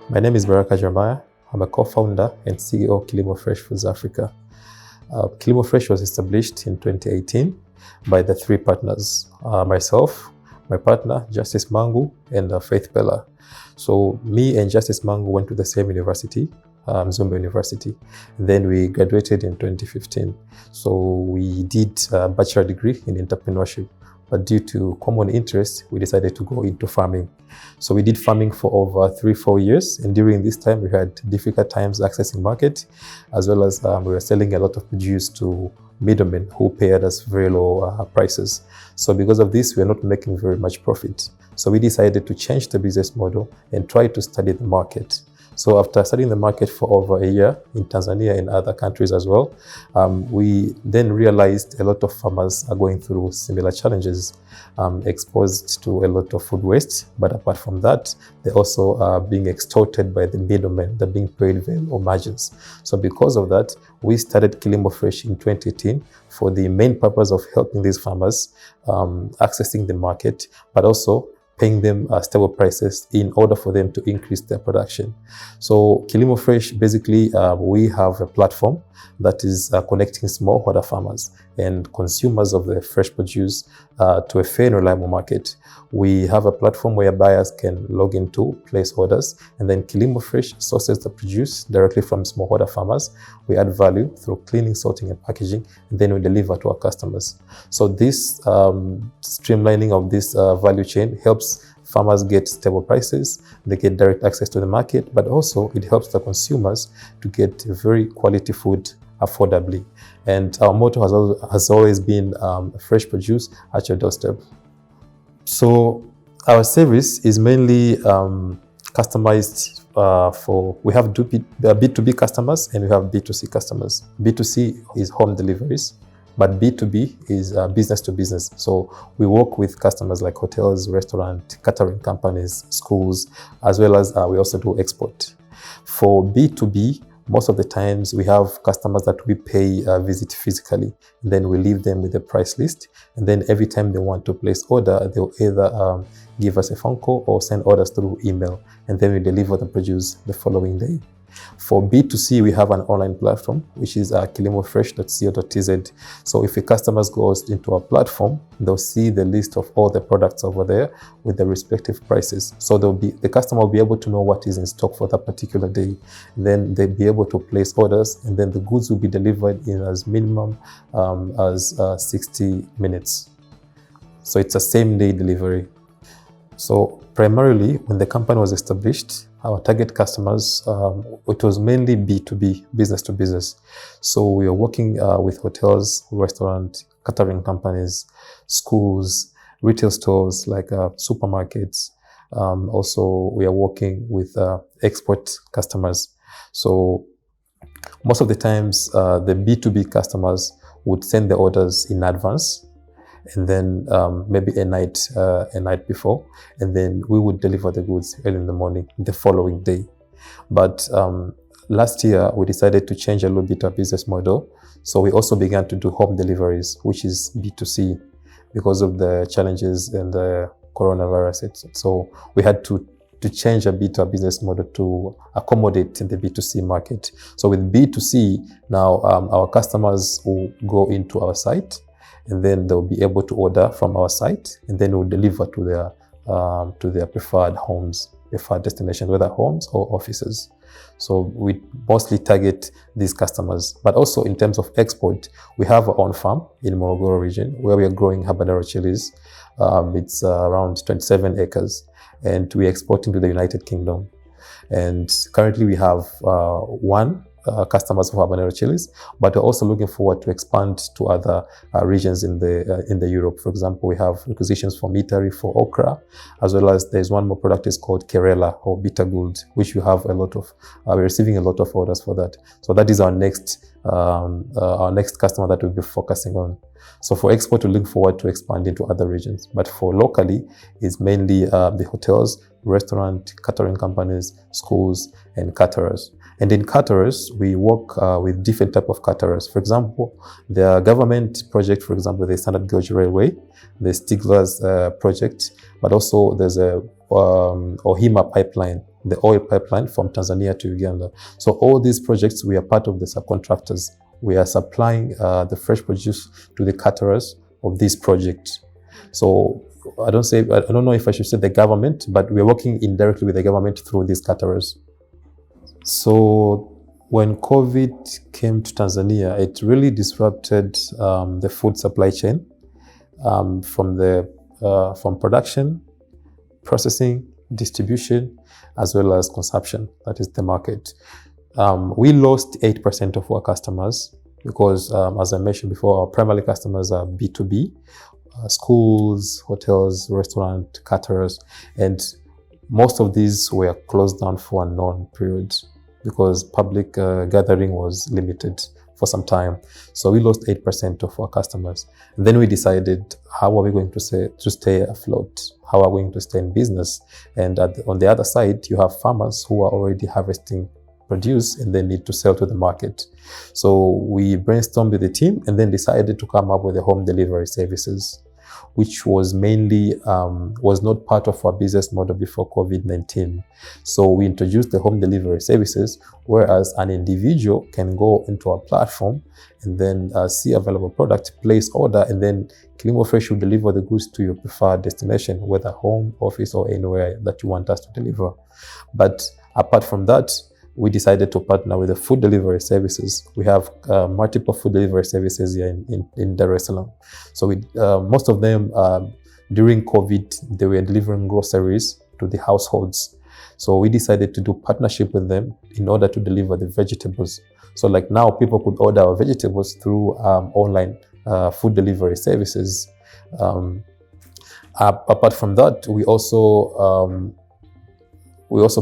My name is Baraka Jeremiah. I'm a co-founder and CEO of Kilimo Fresh Foods Africa. Kilimo Fresh was established in 2018 by the three partners, myself, my partner, Justice Mangu, and Faith Bella. So me and Justice Mangu went to the same university, Zombe University. Then we graduated in 2015. So we did a bachelor degree in entrepreneurship. But due to common interest, we decided to go into farming. So we did farming for over 3-4 years. And during this time, we had difficult times accessing market, as well as we were selling a lot of produce to middlemen who paid us very low prices. So because of this, we are not making very much profit. So we decided to change the business model and try to study the market. So after studying the market for over a year in Tanzania and other countries as well, we then realized a lot of farmers are going through similar challenges, exposed to a lot of food waste. But apart from that, they also are being extorted by the middlemen. They're being paid very low margins. So because of that, we started Kilimo Fresh in 2018 for the main purpose of helping these farmers accessing the market, but also paying them stable prices in order for them to increase their production. So Kilimo Fresh, basically, we have a platform that is connecting smallholder farmers and consumers of the fresh produce to a fair and reliable market. We have a platform where buyers can log into, place orders, and then Kilimo Fresh sources the produce directly from smallholder farmers. We add value through cleaning, sorting, and packaging, and then we deliver to our customers. So this streamlining of this value chain helps farmers get stable prices, they get direct access to the market, but also it helps the consumers to get very quality food affordably. And our motto has always been fresh produce at your doorstep. So our service is mainly customized we have B2B customers and we have B2C customers. B2C is home deliveries, but B2B is business to business. So we work with customers like hotels, restaurants, catering companies, schools, as well as we also do export. For B2B, most of the times we have customers that we pay visit physically. And then we leave them with a price list. And then every time they want to place order, they'll either give us a phone call or send orders through email. And then we deliver the produce the following day. For B2C, we have an online platform, which is kilimofresh.co.tz. So if a customer goes into our platform, they'll see the list of all the products over there with the respective prices. So the customer will be able to know what is in stock for that particular day. Then they'll be able to place orders, and then the goods will be delivered in as minimum as 60 minutes. So it's a same-day delivery. So primarily, when the company was established, our target customers, it was mainly B2B, business to business. So we are working with hotels, restaurants, catering companies, schools, retail stores like supermarkets. Also, we are working with export customers. So most of the times, the B2B customers would send the orders in advance, and then maybe a night before, and then we would deliver the goods early in the morning the following day. But last year, we decided to change a little bit our business model. So we also began to do home deliveries, which is B2C, because of the challenges in the coronavirus. So we had to change a bit our business model to accommodate the B2C market. So with B2C, now our customers will go into our site, and then they'll be able to order from our site, and then we'll deliver to their preferred homes, preferred destinations, whether homes or offices. So we mostly target these customers. But also in terms of export, we have our own farm in Morogoro region where we are growing habanero chilies. It's around 27 acres, and we're exporting to the United Kingdom. And currently we have one customers for habanero chilies, but we're also looking forward to expand to other regions in the Europe. For example, we have requisitions from Italy for okra, as well as there's one more product is called Kerala or bitter gold, which we have we're receiving a lot of orders for that. So that is our next customer that we'll be focusing on. So for export, we look forward to expanding to other regions, but for locally, it's mainly the hotels, restaurant, catering companies, schools, and caterers. And in caterers, we work with different type of caterers. For example, the government project, for example, the Standard Gauge Railway, the Stigler's project, but also there's a Ohima pipeline the oil pipeline from Tanzania to Uganda. So all these projects, we are part of the subcontractors. We are supplying the fresh produce to the caterers of these projects. So I don't know if I should say the government, but we're working indirectly with the government through these caterers. So when COVID came to Tanzania, it really disrupted the food supply chain from production, processing, distribution, as well as consumption, that is the market. We lost 8% of our customers because, as I mentioned before, our primary customers are B2B, schools, hotels, restaurants, caterers, and most of these were closed down for a known period because public gathering was limited for some time. So we lost 8% of our customers. And then we decided, how are we going to stay afloat? How are we going to stay in business? And on the other side, you have farmers who are already harvesting produce and they need to sell to the market. So we brainstormed with the team and then decided to come up with the home delivery services, which was mainly, was not part of our business model before COVID-19. So we introduced the home delivery services, whereas an individual can go into our platform and then see available product, place order, and then Kilimo Fresh will deliver the goods to your preferred destination, whether home, office, or anywhere that you want us to deliver. But apart from that, we decided to partner with the food delivery services. We have multiple food delivery services here in Dar es Salaam. So most of them, during COVID, they were delivering groceries to the households. So we decided to do partnership with them in order to deliver the vegetables. So like now, people could order our vegetables through online food delivery services. Apart from that, we also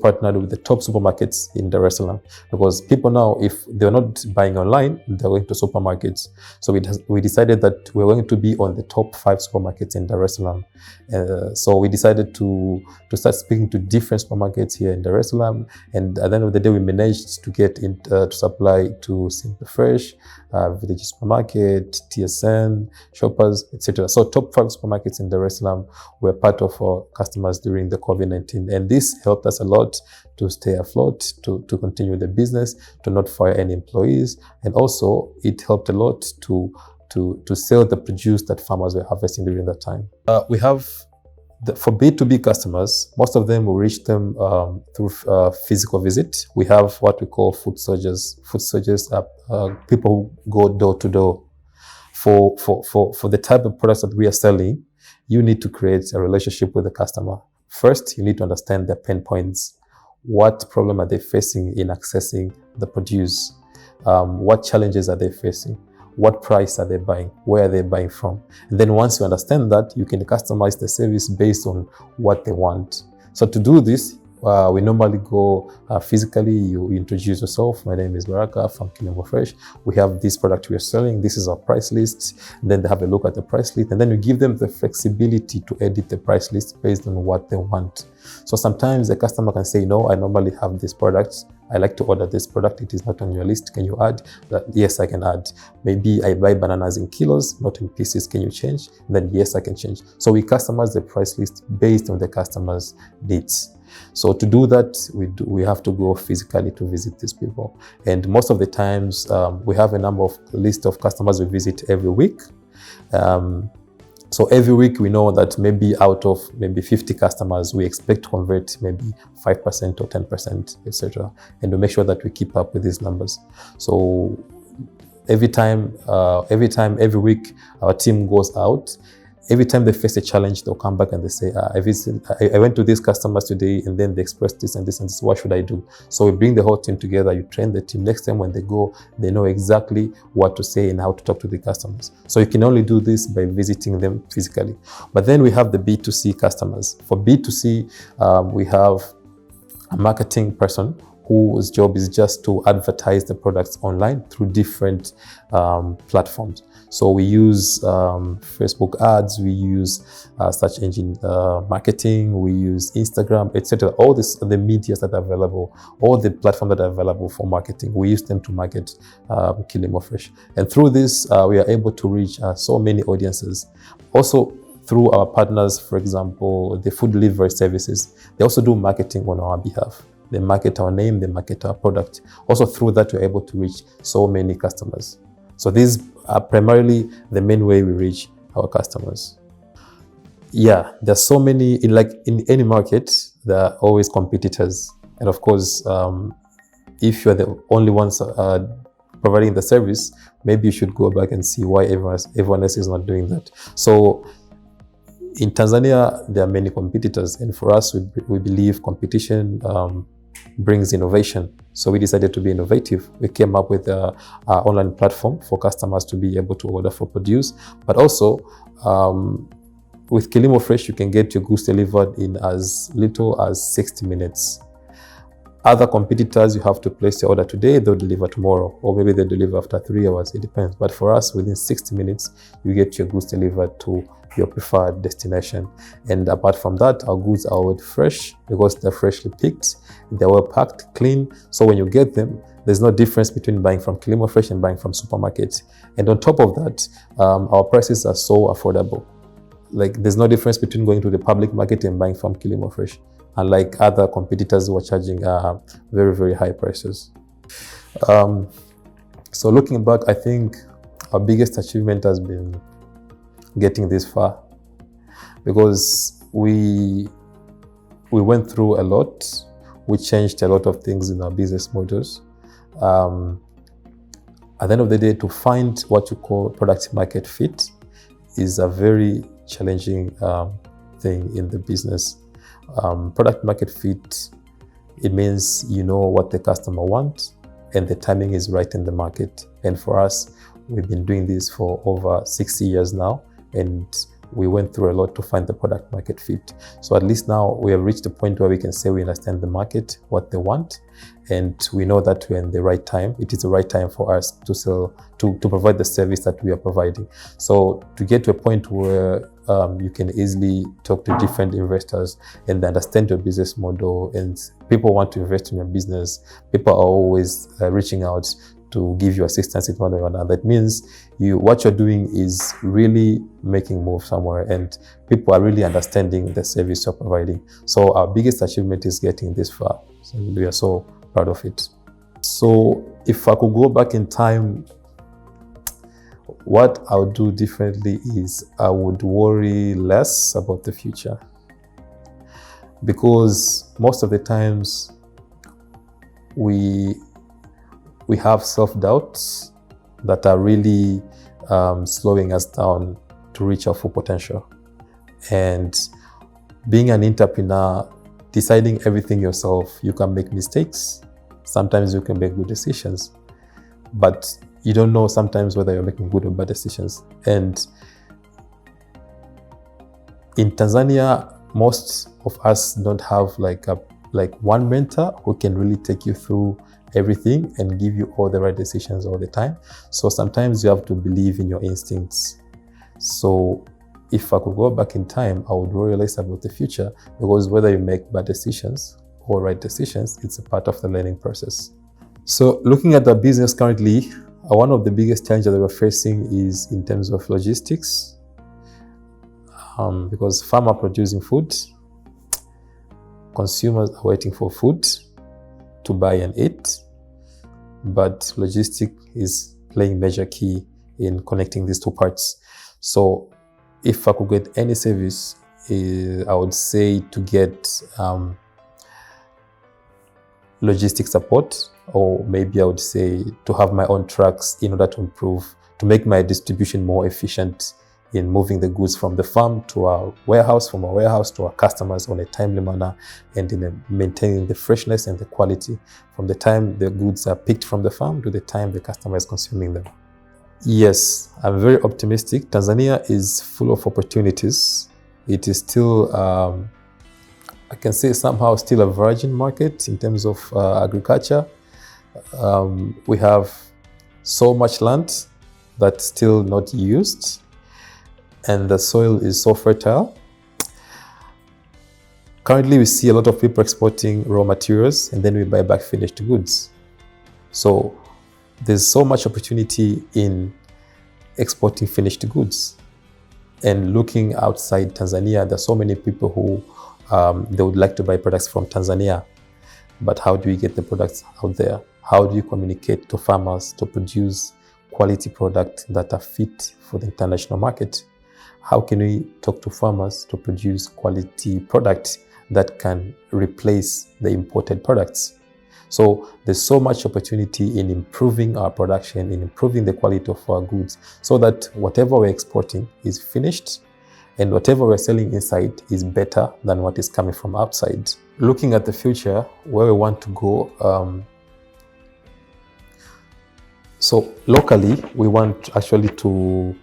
partnered with the top supermarkets in Dar es Salaam, because people now, if they're not buying online, they're going to supermarkets. So we decided that we're going to be on the top 5 supermarkets in Dar es Salaam. So we decided to start speaking to different supermarkets here in Dar es Salaam. And at the end of the day, we managed to get to supply to Simple Fresh, Village Supermarket, TSN, Shoppers, etc. So top 5 supermarkets in Dar es Salaam were part of our customers during the COVID-19. And this helped us a lot to stay afloat, to continue the business, to not fire any employees. And also it helped a lot to sell the produce that farmers were harvesting during that time. We have, for B2B customers, most of them will reach them through physical visit. We have what we call food soldiers. Food soldiers are people who go door to door. For the type of products that we are selling, you need to create a relationship with the customer. First, you need to understand their pain points. What problem are they facing in accessing the produce? What challenges are they facing? What price are they buying? Where are they buying from? And then once you understand that, you can customize the service based on what they want. So to do this, we normally go physically. You introduce yourself. My name is Baraka from Kilimo Fresh. We have this product we are selling. This is our price list. And then they have a look at the price list. And then you give them the flexibility to edit the price list based on what they want. So sometimes the customer can say, no, I normally have this product. I like to order this product. It is not on your list. Can you add that? Yes, I can add. Maybe I buy bananas in kilos, not in pieces. Can you change? And then yes, I can change. So we customize the price list based on the customer's needs. So to do that, we have to go physically to visit these people. And most of the times, we have a list of customers we visit every week. So every week we know that maybe out of maybe 50 customers, we expect to convert maybe 5% or 10%, etc. And we make sure that we keep up with these numbers. So every week, our team goes out. Every time they face a challenge, they'll come back and they say, I went to these customers today and then they expressed this and this and this, what should I do? So we bring the whole team together, you train the team. Next time when they go, they know exactly what to say and how to talk to the customers. So you can only do this by visiting them physically. But then we have the B2C customers. For B2C, we have a marketing person whose job is just to advertise the products online through different platforms. So we use Facebook ads, we use search engine marketing, we use Instagram, etc. All the medias that are available, all the platforms that are available for marketing, we use them to market Kilimo Fresh. And through this, we are able to reach so many audiences. Also, through our partners, for example, the food delivery services, they also do marketing on our behalf. They market our name, they market our product. Also through that, we're able to reach so many customers. So these are primarily the main way we reach our customers. Yeah, there's so many, in any market, there are always competitors. And of course, if you're the only ones providing the service, maybe you should go back and see why everyone else is not doing that. So in Tanzania, there are many competitors, and for us, we believe competition brings innovation. So we decided to be innovative. We came up with an online platform for customers to be able to order for produce, but also with Kilimo Fresh, you can get your goods delivered in as little as 60 minutes. Other competitors, you have to place your order today, they'll deliver tomorrow, or maybe they'll deliver after 3 hours, it depends. But for us, within 60 minutes, you get your goods delivered to your preferred destination. And apart from that, our goods are always fresh because they're freshly picked, they're well packed, clean. So when you get them, there's no difference between buying from Kilimo Fresh and buying from supermarkets. And on top of that, our prices are so affordable. Like, there's no difference between going to the public market and buying from Kilimo Fresh, unlike other competitors who are charging very, very high prices. So looking back, I think our biggest achievement has been getting this far, because we went through a lot. We changed a lot of things in our business models. At the end of the day, to find what you call product market fit is a very challenging thing in the business. Product market fit, it means you know what the customer wants and the timing is right in the market. And for us, we've been doing this for over 60 years now, and we went through a lot to find the product market fit. So at least now we have reached a point where we can say we understand the market, what they want, and we know that we're in the right time. It is the right time for us to sell, to provide the service that we are providing. So to get to a point where you can easily talk to different investors and understand your business model, and people want to invest in your business, people are always reaching out to give you assistance in one way or another. That means what you're doing is really making moves somewhere, and people are really understanding the service you're providing. So our biggest achievement is getting this far. So we are so proud of it. So if I could go back in time, what I would do differently is I would worry less about the future, because most of the times we have self-doubts that are really slowing us down to reach our full potential. And being an entrepreneur, deciding everything yourself, you can make mistakes. Sometimes you can make good decisions, but you don't know sometimes whether you're making good or bad decisions. And in Tanzania, most of us don't have like one mentor who can really take you through everything and give you all the right decisions all the time. So sometimes you have to believe in your instincts. So if I could go back in time, I would worry less about the future, because whether you make bad decisions or right decisions, it's a part of the learning process. So looking at the business currently, one of the biggest challenges that we're facing is in terms of logistics, because farmers are producing food, consumers are waiting for food to buy and eat, but logistics is playing major key in connecting these two parts. So if I could get any service, I would say to get logistics support, or maybe I would say to have my own trucks in order to make my distribution more efficient in moving the goods from the farm to our warehouse, from our warehouse to our customers on a timely manner, and in maintaining the freshness and the quality from the time the goods are picked from the farm to the time the customer is consuming them. Yes, I'm very optimistic. Tanzania is full of opportunities. It is still, I can say somehow still a virgin market in terms of agriculture. We have so much land that's still not used, and the soil is so fertile. Currently, we see a lot of people exporting raw materials, and then we buy back finished goods. So there's so much opportunity in exporting finished goods. And looking outside Tanzania, there's so many people who they would like to buy products from Tanzania. But how do we get the products out there? How do you communicate to farmers to produce quality products that are fit for the international market? How can we talk to farmers to produce quality products that can replace the imported products? So there's so much opportunity in improving our production, in improving the quality of our goods, so that whatever we're exporting is finished and whatever we're selling inside is better than what is coming from outside. Looking at the future, where we want to go, so locally, we want actually to.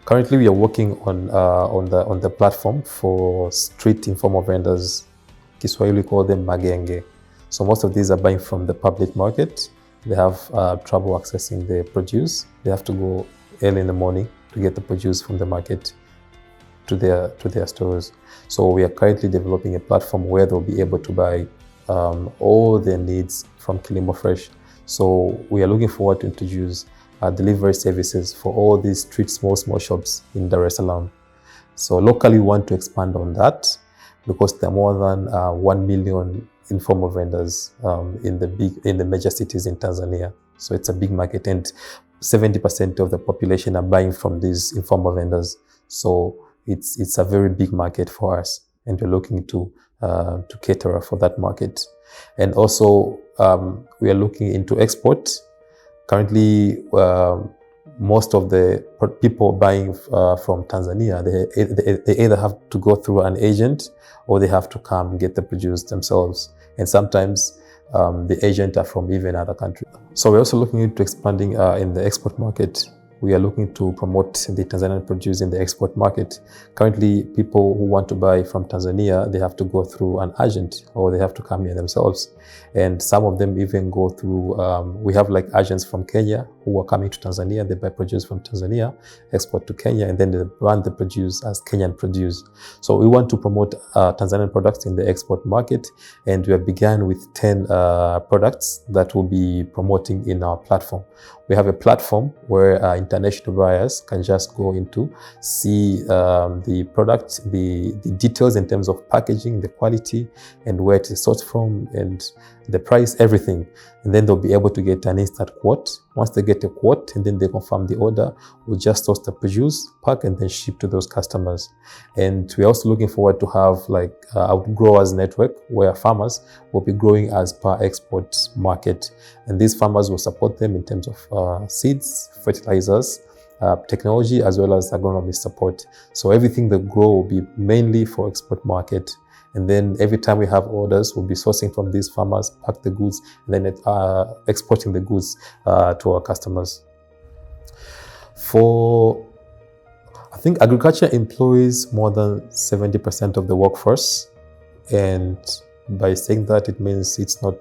Currently, we are working on the platform for street informal vendors. Kiswahili call them magenge. So most of these are buying from the public market. They have trouble accessing the produce. They have to go early in the morning to get the produce from the market to their stores. So we are currently developing a platform where they'll be able to buy all their needs from Kilimo Fresh. So we are looking forward to introduce delivery services for all these street small shops in Dar es Salaam. So locally, we want to expand on that because there are more than 1 million informal vendors in the major cities in Tanzania. So it's a big market, and 70% of the population are buying from these informal vendors. So it's a very big market for us, and we're looking to cater for that market. And also we are looking into export. Currently, most of the people buying from Tanzania, they either have to go through an agent or they have to come get the produce themselves. And sometimes the agent are from even other countries. So we're also looking into expanding in the export market. We are looking to promote the Tanzanian produce in the export market. Currently, people who want to buy from Tanzania, they have to go through an agent or they have to come here themselves. And some of them even go through, we have like agents from Kenya who are coming to Tanzania. They buy produce from Tanzania, export to Kenya, and then they brand the produce as Kenyan produce. So we want to promote Tanzanian products in the export market. And we have begun with 10 products that we'll be promoting in our platform. We have a platform where international buyers can just go into, see the product, the details in terms of packaging, the quality, and where it is sourced from, and the price, everything. And then they'll be able to get an instant quote. Once they get a quote and then they confirm the order, we'll just source the produce, pack, and then ship to those customers. And we're also looking forward to have like a growers network where farmers will be growing as per export market. And these farmers will support them in terms of seeds, fertilizers, technology, as well as agronomy support. So everything they grow will be mainly for export market. And then every time we have orders, we'll be sourcing from these farmers, pack the goods, and then exporting the goods to our customers. I think agriculture employs more than 70% of the workforce. And by saying that, it means it's not,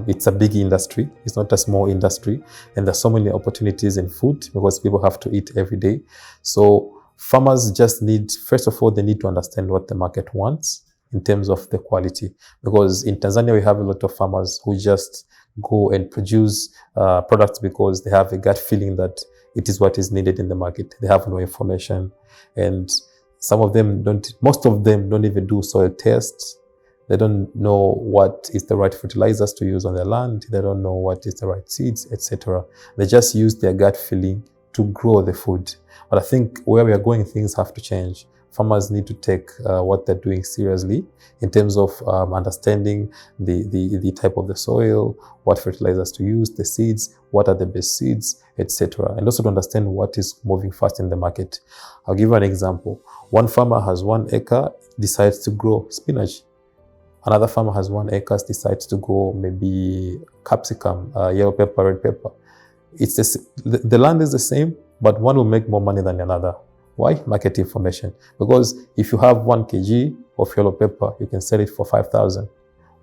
it's a big industry. It's not a small industry. And there's so many opportunities in food because people have to eat every day. So farmers just need, first of all, they need to understand what the market wants in terms of the quality. Because in Tanzania, we have a lot of farmers who just go and produce products because they have a gut feeling that it is what is needed in the market. They have no information. And most of them don't even do soil tests. They don't know what is the right fertilizers to use on their land. They don't know what is the right seeds, etc. They just use their gut feeling to grow the food. But I think where we are going, things have to change. Farmers need to take what they're doing seriously in terms of understanding the type of the soil, what fertilizers to use, the seeds, what are the best seeds, etc. And also to understand what is moving fast in the market. I'll give you an example. One farmer has 1 acre, decides to grow spinach. Another farmer has 1 acre, decides to grow maybe capsicum, yellow pepper, red pepper. The land is the same, but one will make more money than another. Why? Market information. Because if you have 1 kg of yellow pepper, you can sell it for 5,000.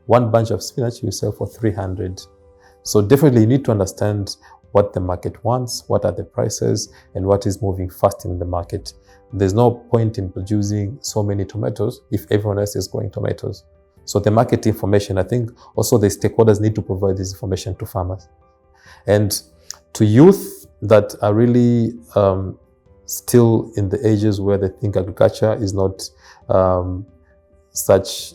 1 bunch of spinach you sell for 300. So definitely you need to understand what the market wants, what are the prices, and what is moving fast in the market. There's no point in producing so many tomatoes if everyone else is growing tomatoes. So the market information, I think also the stakeholders need to provide this information to farmers. And to youth that are really still in the ages where they think agriculture is not such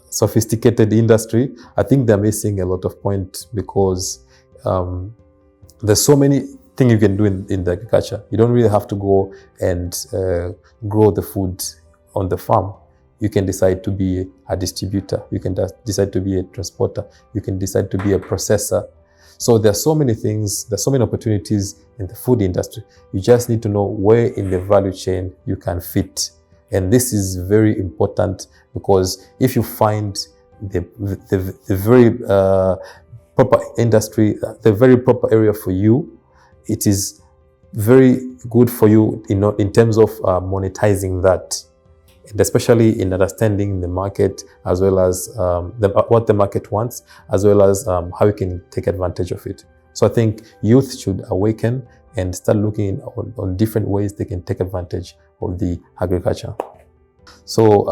sophisticated industry, I think they're missing a lot of point, because there's so many things you can do in the agriculture. You don't really have to go and grow the food on the farm. You can decide to be a distributor. You can decide to be a transporter. You can decide to be a processor. So there are so many things, there's so many opportunities in the food industry. You just need to know where in the value chain you can fit. And this is very important, because if you find the very proper industry, the very proper area for you, it is very good for you in terms of monetizing that. And especially in understanding the market, as well as what the market wants, as well as how you can take advantage of it. So I think youth should awaken and start looking on different ways they can take advantage of the agriculture. So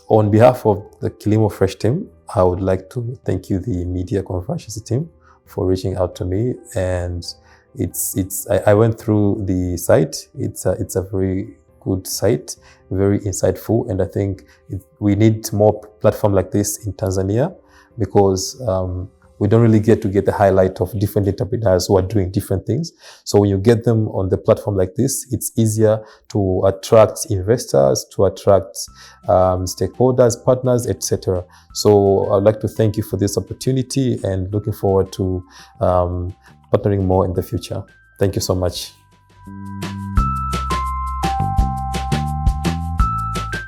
on behalf of the Kilimo Fresh team, I would like to thank you, the Media Convergency team, for reaching out to me. And I went through the site. It's a very good site, very insightful, and I think we need more platform like this in Tanzania, because we don't really get the highlight of different entrepreneurs who are doing different things. So when you get them on the platform like this, it's easier to attract investors, to attract stakeholders, partners, etc. So I'd like to thank you for this opportunity, and looking forward to partnering more in the future. Thank you so much.